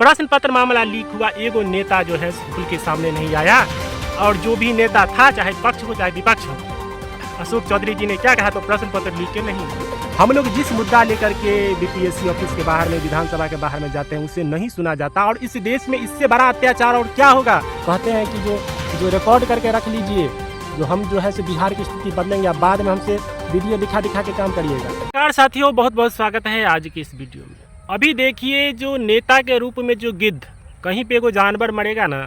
प्रश्न पत्र मामला लीक हुआ, एगो नेता जो है खुल के सामने नहीं आया और जो भी नेता था, चाहे पक्ष हो चाहे विपक्ष हो, अशोक चौधरी जी ने क्या कहा, तो प्रश्न पत्र लीक के नहीं। हम लोग जिस मुद्दा लेकर के बीपीएससी ऑफिस के बाहर में, विधानसभा के बाहर में जाते हैं, उसे नहीं सुना जाता। और इस देश में इससे बड़ा अत्याचार और क्या होगा। कहते हैं कि जो रिकॉर्ड करके रख लीजिए, जो हम जो है से बिहार की स्थिति बदलेंगे, अब बाद में हमसे वीडियो दिखा के काम करिएगा। नमस्कार साथियों, बहुत बहुत स्वागत है आज की इस वीडियो में। अभी देखिए, जो नेता के रूप में जो गिद्ध, कहीं पे कोई जानवर मरेगा ना,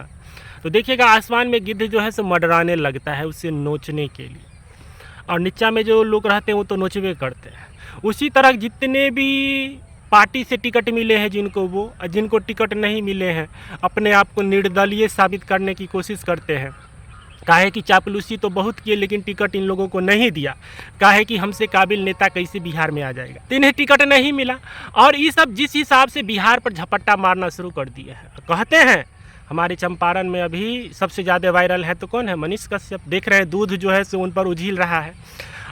तो देखिएगा आसमान में गिद्ध जो है सो मंडराने लगता है उसे नोचने के लिए, और नीचा में जो लोग रहते हैं वो तो नोचवे करते हैं। उसी तरह जितने भी पार्टी से टिकट मिले हैं जिनको टिकट नहीं मिले हैं, अपने आप को निर्दलीय साबित करने की कोशिश करते हैं। काहे कि चापलूसी तो बहुत किए, लेकिन टिकट इन लोगों को नहीं दिया। काहे कि हमसे काबिल नेता कैसे बिहार में आ जाएगा, तो इन्हें टिकट नहीं मिला। और ये सब जिस हिसाब से बिहार पर झपट्टा मारना शुरू कर दिया है। कहते हैं हमारे चंपारण में अभी सबसे ज़्यादा वायरल है तो कौन है, मनीष कश्यप। देख रहे हैं दूध जो है सो उन पर उझिल रहा है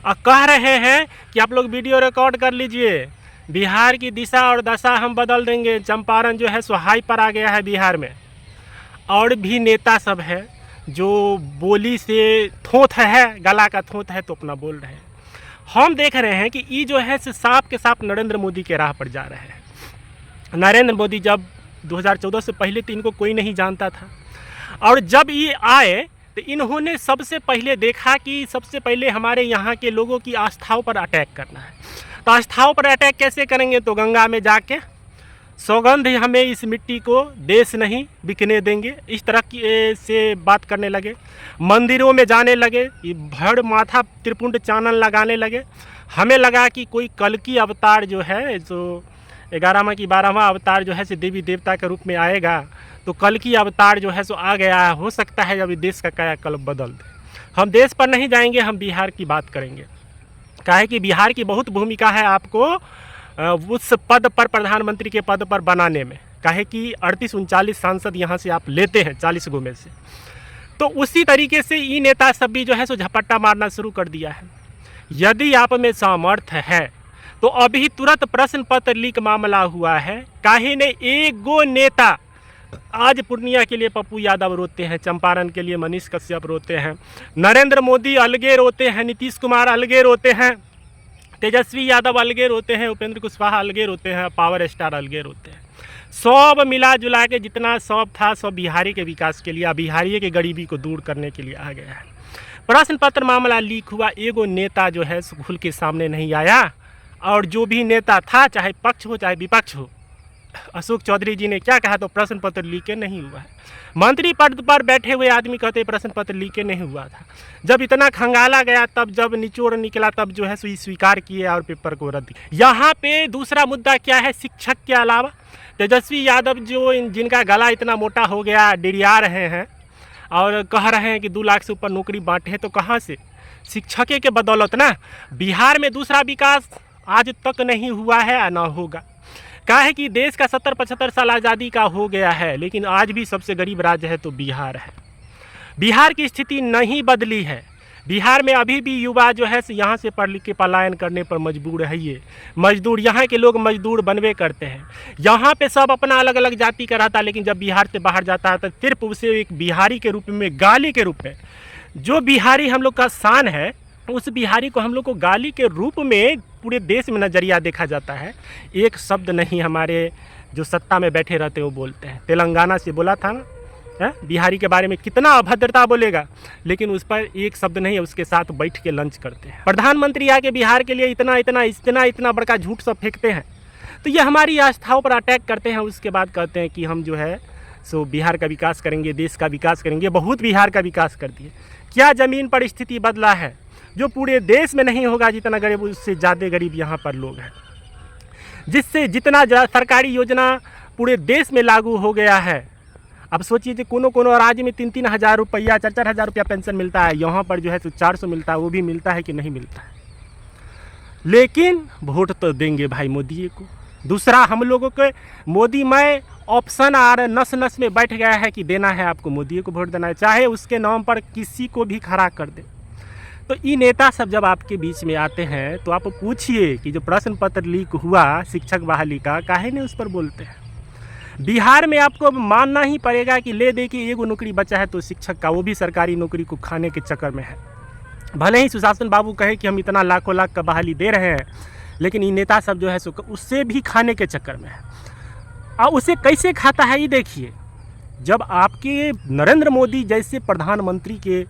और कह रहे हैं कि आप लोग वीडियो रिकॉर्ड कर लीजिए, बिहार की दिशा और दशा हम बदल देंगे। चंपारण जो है सो हाई पर आ गया है बिहार में। और भी नेता सब है जो बोली से थोथ है, गला का थोथ है तो अपना बोल रहे हैं। हम देख रहे हैं कि ये जो है साफ के साफ नरेंद्र मोदी के राह पर जा रहे हैं। नरेंद्र मोदी जब 2014 से पहले तो इनको कोई नहीं जानता था, और जब ये आए तो इन्होंने सबसे पहले देखा कि सबसे पहले हमारे यहाँ के लोगों की आस्थाओं पर अटैक करना है। तो आस्थाओं पर अटैक कैसे करेंगे, तो गंगा में जाके सौगंध हमें इस मिट्टी को देश नहीं बिकने देंगे, इस तरह की से बात करने लगे। मंदिरों में जाने लगे, भड़ माथा त्रिपुंड चानन लगाने लगे। हमें लगा कि कोई कल की अवतार जो है, जो 11वां की 12वां अवतार जो है से देवी देवता के रूप में आएगा, तो कल की अवतार जो है सो आ गया है। हो सकता है अभी देश का कायाकल्प बदल दे। हम देश पर नहीं जाएंगे, हम बिहार की बात करेंगे। काहे कि बिहार की बहुत भूमिका है आपको उस पद पर, प्रधानमंत्री के पद पर बनाने में। काहे कि 38-39 सांसद यहाँ से आप लेते हैं 40 गो में से। तो उसी तरीके से ये नेता सब भी जो है सो झपट्टा मारना शुरू कर दिया है। यदि आप में सामर्थ्य है तो अभी तुरंत प्रश्न पत्र लीक मामला हुआ है। काहे ने एक गो नेता, आज पूर्णिया के लिए पप्पू यादव रोते हैं, चंपारण के लिए मनीष कश्यप रोते हैं, नरेंद्र मोदी अलगे रोते हैं, नीतीश कुमार अलगे रोते हैं, तेजस्वी यादव अलगे रोते हैं, उपेंद्र कुशवाहा अलगे रोते हैं, पावर स्टार अलगे रोते हैं। सब मिला जुला के जितना सब था सब बिहारी के विकास के लिए, बिहारी के गरीबी को दूर करने के लिए आ गया है। प्रश्न पत्र मामला लीक हुआ, एगो नेता जो है खुल के सामने नहीं आया और जो भी नेता था, चाहे पक्ष हो चाहे विपक्ष हो, अशोक चौधरी जी ने क्या कहा, तो प्रश्न पत्र लीक नहीं हुआ है। मंत्री पद पर बैठे हुए आदमी कहते प्रश्न पत्र लीक नहीं हुआ था। जब इतना खंगाला गया, तब जब निचोड़ निकला, तब जो है सो स्वीकार किए और पेपर को रद्द किया। यहाँ पे दूसरा मुद्दा क्या है, शिक्षक के अलावा तेजस्वी यादव जो जिनका गला इतना मोटा हो गया, डिरिया रहे हैं और कह रहे हैं कि 2 लाख से ऊपर नौकरी बांटे हैं, तो कहाँ से, शिक्षक के बदौलत ना। बिहार में दूसरा विकास आज तक नहीं हुआ है और ना होगा। क्या है कि देश का 70-75 साल आज़ादी का हो गया है, लेकिन आज भी सबसे गरीब राज्य है तो बिहार है। बिहार की स्थिति नहीं बदली है। बिहार में अभी भी युवा जो है यहाँ से पढ़ लिख के पलायन करने पर मजबूर है। ये मजदूर, यहाँ के लोग मजदूर बनवे करते हैं। यहाँ पे सब अपना अलग अलग जाति का रहता है, लेकिन जब बिहार से बाहर जाता है तो सिर्फ उसे एक बिहारी के रूप में, गाली के रूप में, जो बिहारी हम लोग का शान है, उस बिहारी को हम लोग को गाली के रूप में पूरे देश में नज़रिया देखा जाता है। एक शब्द नहीं हमारे जो सत्ता में बैठे रहते हैं वो बोलते हैं। तेलंगाना से बोला था ना, बिहारी के बारे में कितना अभद्रता बोलेगा, लेकिन उस पर एक शब्द नहीं है, उसके साथ बैठ के लंच करते हैं। प्रधानमंत्री आके बिहार के लिए इतना बड़का झूठ सब फेंकते हैं। तो ये हमारी आस्थाओं पर अटैक करते हैं। उसके बाद कहते हैं कि हम जो है सो बिहार का विकास करेंगे, देश का विकास करेंगे। बहुत बिहार का विकास कर दिए। क्या ज़मीन पर स्थिति बदला है, जो पूरे देश में नहीं होगा जितना गरीब, उससे ज़्यादा गरीब यहाँ पर लोग हैं। जिससे जितना सरकारी योजना पूरे देश में लागू हो गया है। अब सोचिए कि कोनो राज्य में 3-3 हज़ार रुपया, 4-4 हज़ार रुपया पेंशन मिलता है, यहाँ पर जो है तो 400 मिलता है। वो भी मिलता है कि नहीं मिलता है, लेकिन वोट तो देंगे भाई मोदी को। दूसरा, हम लोगों के मोदी में ऑप्शन आ रहा, नस नस में बैठ गया है कि देना है आपको, मोदी को वोट देना है, चाहे उसके नाम पर किसी को भी खड़ा कर दे। तो ये नेता सब जब आपके बीच में आते हैं तो आप पूछिए कि जो प्रश्न पत्र लीक हुआ शिक्षक बहाली का, काहे ने उस पर बोलते हैं। बिहार में आपको मानना ही पड़ेगा कि ले दे के एगो नौकरी बचा है तो शिक्षक का, वो भी सरकारी नौकरी को खाने के चक्कर में है। भले ही सुशासन बाबू कहे कि हम इतना लाखों लाख का बहाली दे रहे हैं, लेकिन ये नेता सब जो है सो उससे भी खाने के चक्कर में है। और उसे कैसे खाता है ये देखिए। जब आपके नरेंद्र मोदी जैसे प्रधानमंत्री के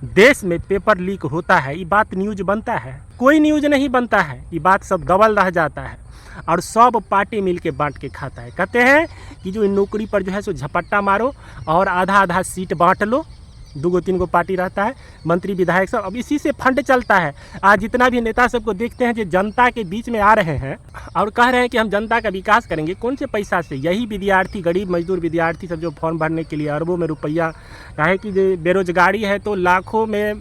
देश में पेपर लीक होता है, ये बात न्यूज बनता है? कोई न्यूज नहीं बनता है, ये बात सब दबल रह जाता है और सब पार्टी मिल के बांट के खाता है। कहते हैं कि जो इन नौकरी पर जो है सो झपट्टा मारो और आधा आधा सीट बांट लो, 2-3 पार्टी रहता है, मंत्री विधायक सब, अब इसी से फंड चलता है। आज जितना भी नेता सबको देखते हैं जो जनता के बीच में आ रहे हैं और कह रहे हैं कि हम जनता का विकास करेंगे, कौन से पैसा से? यही विद्यार्थी, गरीब मजदूर विद्यार्थी सब जो फॉर्म भरने के लिए अरबों में रुपया, काहे कि बेरोजगारी है तो लाखों में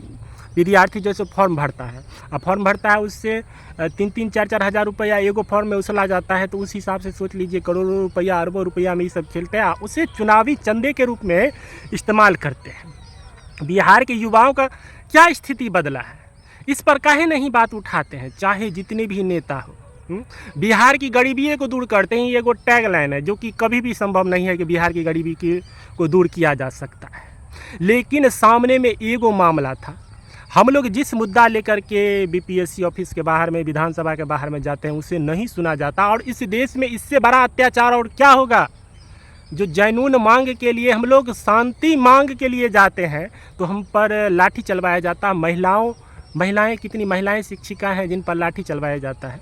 विद्यार्थी जो है फॉर्म भरता है। अब फॉर्म भरता है, उससे 3-3, 4-4 हज़ार रुपया एगो फॉर्म में उछला जाता है। तो उस हिसाब से सोच लीजिए करोड़ों रुपया, अरबों रुपया में ये सब खेलते हैं, उसे चुनावी चंदे के रूप में इस्तेमाल करते हैं। बिहार के युवाओं का क्या स्थिति बदला है, इस पर काहे नहीं बात उठाते हैं? चाहे जितने भी नेता हो, बिहार की गरीबी को दूर करते हैं, ये एगो टैग लाइन है जो कि कभी भी संभव नहीं है कि बिहार की गरीबी को दूर किया जा सकता है। लेकिन सामने में एगो मामला था। हम लोग जिस मुद्दा लेकर के बीपीएससी ऑफिस के बाहर में, विधानसभा के बाहर में जाते हैं, उसे नहीं सुना जाता। और इस देश में इससे बड़ा अत्याचार और क्या होगा? जो जनून मांग के लिए, हम लोग शांति मांग के लिए जाते हैं तो हम पर लाठी चलवाया जाता है। महिलाएं कितनी महिलाएं शिक्षिका हैं जिन पर लाठी चलवाया जाता है।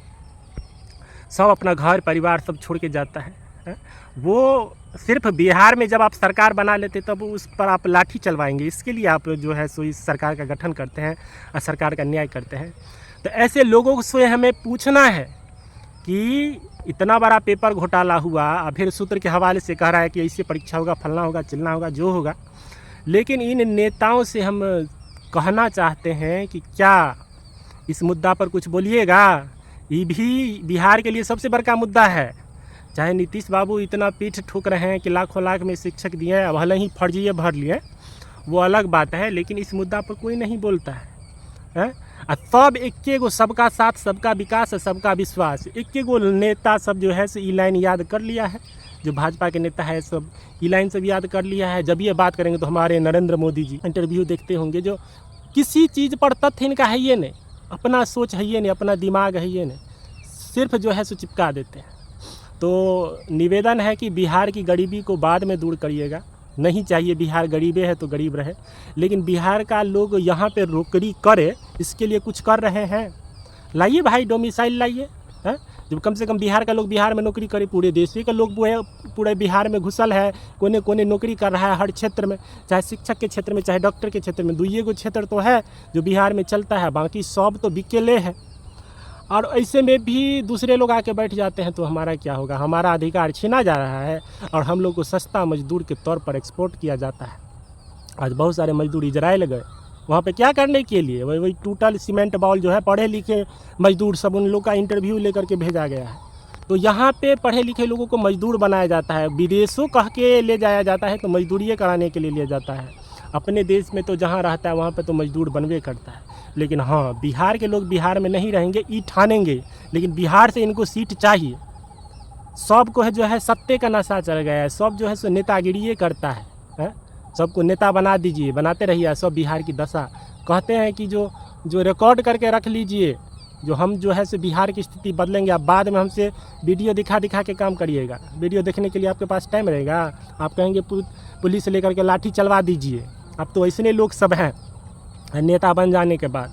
सब अपना घर परिवार सब छोड़ के जाता है। वो सिर्फ बिहार में जब आप सरकार बना लेते तब उस पर आप लाठी चलवाएंगे, इसके लिए आप जो है सो इस सरकार का गठन करते हैं और सरकार का न्याय करते हैं। तो ऐसे लोगों से हमें पूछना है कि इतना बड़ा पेपर घोटाला हुआ और फिर सूत्र के हवाले से कह रहा है कि ऐसे परीक्षा होगा, फलना होगा, चिलना होगा, जो होगा। लेकिन इन नेताओं से हम कहना चाहते हैं कि क्या इस मुद्दा पर कुछ बोलिएगा? ये भी बिहार के लिए सबसे बड़ा मुद्दा है। चाहे नीतीश बाबू इतना पीठ ठोक रहे हैं कि लाखों लाख में शिक्षक दिए हैं, भले ही फर्जिए भर लिए, वो अलग बात है, लेकिन इस मुद्दा पर कोई नहीं बोलता है। सब एक गो सबका साथ, सबका विकास, सबका विश्वास, एक गो नेता सब जो है ई लाइन याद कर लिया है। जो भाजपा के नेता है सब ई लाइन सब याद कर लिया है। जब ये बात करेंगे तो हमारे नरेंद्र मोदी जी इंटरव्यू देखते होंगे, जो किसी चीज़ पर तथ्य इनका है ये नहीं, अपना सोच है ये नहीं, अपना दिमाग है ये नहीं, सिर्फ जो है सो चिपका देते हैं। तो निवेदन है कि बिहार की गरीबी को बाद में दूर करिएगा। नहीं चाहिए बिहार गरीबे है तो गरीब रहे, लेकिन बिहार का लोग यहाँ पे नौकरी करे, इसके लिए कुछ कर रहे हैं। लाइए भाई डोमिसाइल लाइए, हैं? जब कम से कम बिहार का लोग बिहार में नौकरी करे, पूरे देश का लोग पूरे बिहार में घुसल है, कोने कोने नौकरी कर रहा है हर क्षेत्र में, चाहे शिक्षक के क्षेत्र में, चाहे डॉक्टर के क्षेत्र में। 2 क्षेत्र तो है जो बिहार में चलता है, बाकी सब तो बिकेले है। और ऐसे में भी दूसरे लोग आके बैठ जाते हैं तो हमारा क्या होगा? हमारा अधिकार छीना जा रहा है और हम लोग को सस्ता मजदूर के तौर पर एक्सपोर्ट किया जाता है। आज बहुत सारे मजदूर इजराइल गए, वहाँ पे क्या करने के लिए? वही टूटल सीमेंट बॉल जो है, पढ़े लिखे मजदूर सब, उन लोग का इंटरव्यू लेकर के भेजा गया है। तो यहाँ पे पढ़े लिखे लोगों को मजदूर बनाया जाता है, विदेशों कह के ले जाया जाता है तो मजदूरी कराने के लिए लिया जाता है। अपने देश में तो जहाँ रहता है वहाँ पे तो मजदूर बनवे करता है। लेकिन हाँ, बिहार के लोग बिहार में नहीं रहेंगे, ई ठानेंगे, लेकिन बिहार से इनको सीट चाहिए। सबको है जो है सत्ते का नशा चढ़ गया है, सब जो है सो नेतागिरी करता है। सबको नेता बना दीजिए, बनाते रहिए। सब बिहार की दशा कहते हैं कि जो रिकॉर्ड करके रख लीजिए, जो हम जो है सो बिहार की स्थिति बदलेंगे। आप बाद में हमसे वीडियो दिखा के काम करिएगा। वीडियो देखने के लिए आपके पास टाइम रहेगा? आप कहेंगे पुलिस लेकर के लाठी चलवा दीजिए। अब तो ऐसे लोग सब हैं नेता बन जाने के बाद।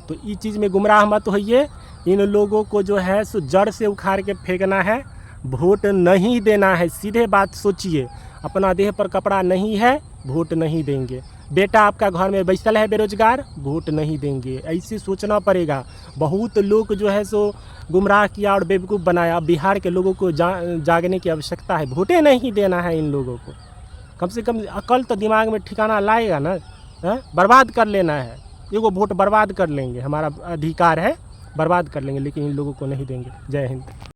तो इस चीज़ में गुमराह मत होइए। इन लोगों को जो है सो जड़ से उखाड़ के फेंकना है, वोट नहीं देना है। सीधे बात सोचिए, अपना देह पर कपड़ा नहीं है, वोट नहीं देंगे। बेटा आपका घर में बैसल है बेरोजगार, वोट नहीं देंगे। ऐसे सोचना पड़ेगा। बहुत लोग जो है सो गुमराह किया और बेवकूफ़ बनाया। बिहार के लोगों को जागने की आवश्यकता है। वोटें नहीं देना है इन लोगों को। कम से कम अकल तो दिमाग में ठिकाना लाएगा ना। बर्बाद कर लेना है, एगो वोट बर्बाद कर लेंगे, हमारा अधिकार है, बर्बाद कर लेंगे, लेकिन इन लोगों को नहीं देंगे। जय हिंद।